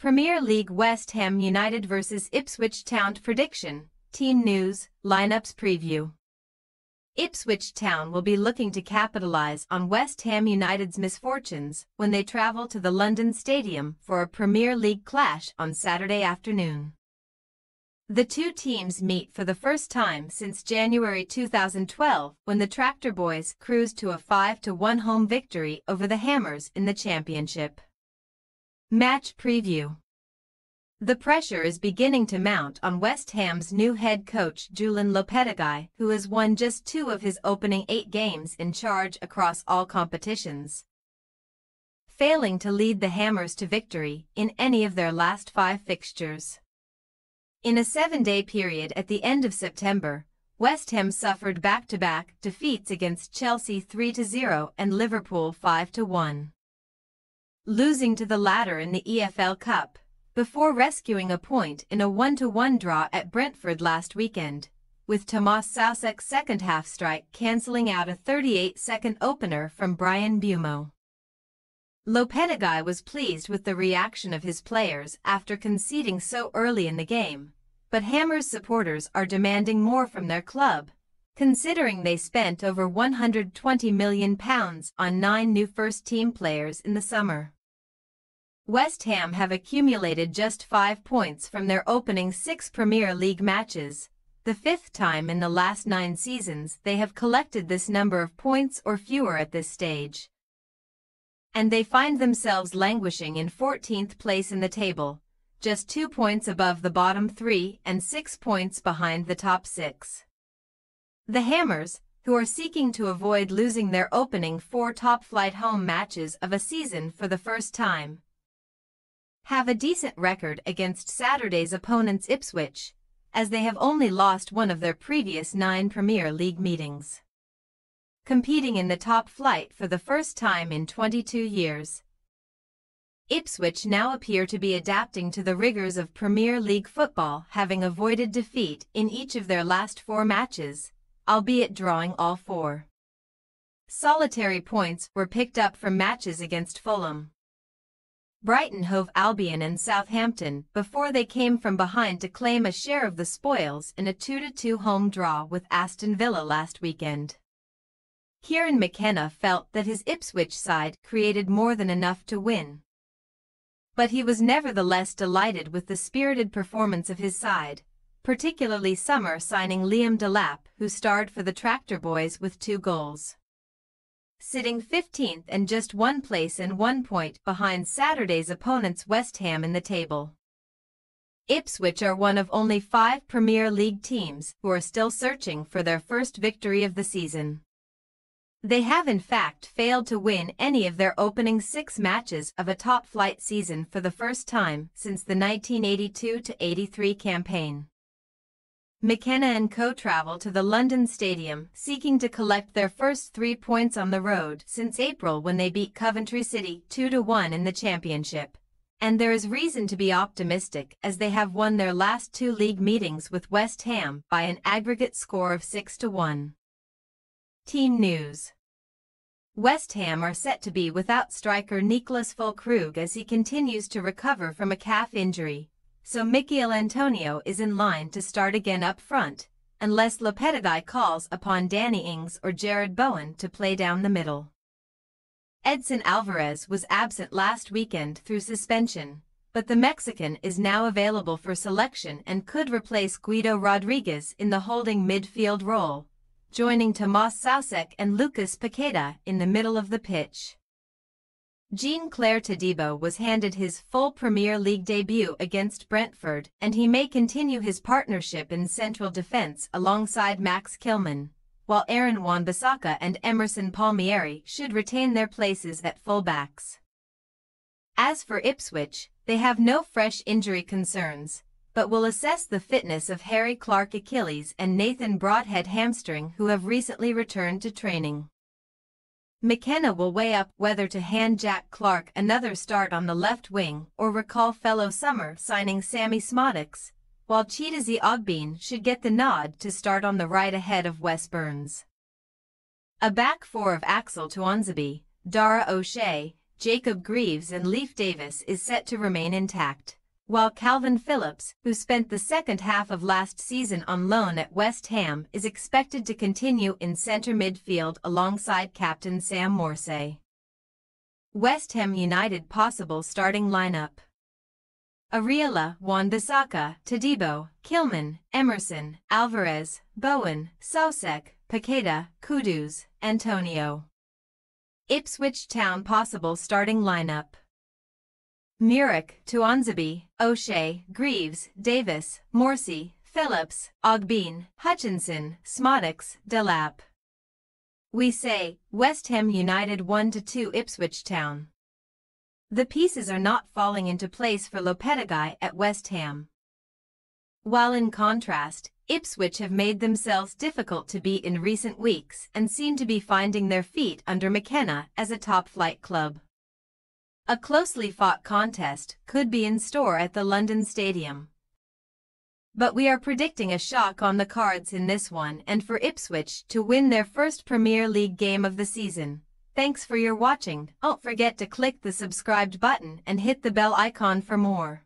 Premier League West Ham United vs Ipswich Town prediction, team news, lineups preview. Ipswich Town will be looking to capitalise on West Ham United's misfortunes when they travel to the London Stadium for a Premier League clash on Saturday afternoon. The two teams meet for the first time since January 2012 when the Tractor Boys cruised to a 5-1 home victory over the Hammers in the Championship. Match preview. The pressure is beginning to mount on West Ham's new head coach Julian Lopetegui, who has won just 2 of his opening 8 games in charge across all competitions, failing to lead the Hammers to victory in any of their last 5 fixtures. In a 7-day period at the end of September, West Ham suffered back-to-back defeats against Chelsea 3-0 and Liverpool 5-1. Losing to the latter in the EFL Cup, before rescuing a point in a 1-1 draw at Brentford last weekend, with Tomas Soucek's second-half strike cancelling out a 38-second opener from Brian Bumo. Lopetegui was pleased with the reaction of his players after conceding so early in the game, but Hammers supporters are demanding more from their club, considering they spent over £120 million on 9 new first-team players in the summer. West Ham have accumulated just 5 points from their opening 6 Premier League matches, the 5th time in the last 9 seasons they have collected this number of points or fewer at this stage. And they find themselves languishing in 14th place in the table, just 2 points above the bottom 3 and 6 points behind the top 6. The Hammers, who are seeking to avoid losing their opening 4 top-flight home matches of a season for the first time, have a decent record against Saturday's opponents Ipswich, as they have only lost 1 of their previous 9 Premier League meetings. Competing in the top flight for the first time in 22 years, Ipswich now appear to be adapting to the rigours of Premier League football, having avoided defeat in each of their last 4 matches, albeit drawing all 4. Solitary points were picked up from matches against Fulham, Brighton Hove Albion and Southampton before they came from behind to claim a share of the spoils in a 2-2 home draw with Aston Villa last weekend. Kieran McKenna felt that his Ipswich side created more than enough to win, but he was nevertheless delighted with the spirited performance of his side, particularly summer signing Liam Delap, who starred for the Tractor Boys with 2 goals. Sitting 15th and just 1 place and 1 point behind Saturday's opponents West Ham in the table. Ipswich are one of only 5 Premier League teams who are still searching for their first victory of the season. They have in fact failed to win any of their opening 6 matches of a top-flight season for the first time since the 1982-83 campaign. McKenna and co travel to the London Stadium seeking to collect their first 3 points on the road since April when they beat Coventry City 2-1 in the Championship, and there is reason to be optimistic as they have won their last 2 league meetings with West Ham by an aggregate score of 6-1. Team news. West Ham are set to be without striker Niklas Füllkrug as he continues to recover from a calf injury, so Michail Antonio is in line to start again up front, unless Lopetegui calls upon Danny Ings or Jared Bowen to play down the middle. Edson Alvarez was absent last weekend through suspension, but the Mexican is now available for selection and could replace Guido Rodriguez in the holding midfield role, joining Tomas Soucek and Lucas Paqueta in the middle of the pitch. Jean-Claire Todibo was handed his full Premier League debut against Brentford, and he may continue his partnership in central defence alongside Max Kilman, while Aaron Wan-Bissaka and Emerson Palmieri should retain their places at fullbacks. As for Ipswich, they have no fresh injury concerns, but will assess the fitness of Harry Clark Achilles and Nathan Broadhead hamstring, who have recently returned to training. McKenna will weigh up whether to hand Jack Clark another start on the left wing or recall fellow summer signing Sammy Smodics, while Chidozie Ogbene should get the nod to start on the right ahead of Wes Burns. A back 4 of Axel Tuanzebe, Dara O'Shea, Jacob Greaves and Leif Davis is set to remain intact, while Calvin Phillips, who spent the second half of last season on loan at West Ham, is expected to continue in centre midfield alongside captain Sam Morsay. West Ham United possible starting lineup: Ariella, Wan-Bissaka, Todibo, Kilman, Emerson, Alvarez, Bowen, Sosek, Paqueta, Kudus, Antonio. Ipswich Town possible starting lineup: Muric, Tuanzebe, O'Shea, Greaves, Davis, Morsey, Phillips, Ogbene, Hutchinson, Smodix, Delap. We say, West Ham United 1-2 Ipswich Town. The pieces are not falling into place for Lopetegui at West Ham. While in contrast, Ipswich have made themselves difficult to beat in recent weeks and seem to be finding their feet under McKenna as a top-flight club. A closely fought contest could be in store at the London Stadium. But we are predicting a shock on the cards in this one and for Ipswich to win their first Premier League game of the season. Thanks for your watching. Don't forget to click the subscribed button and hit the bell icon for more.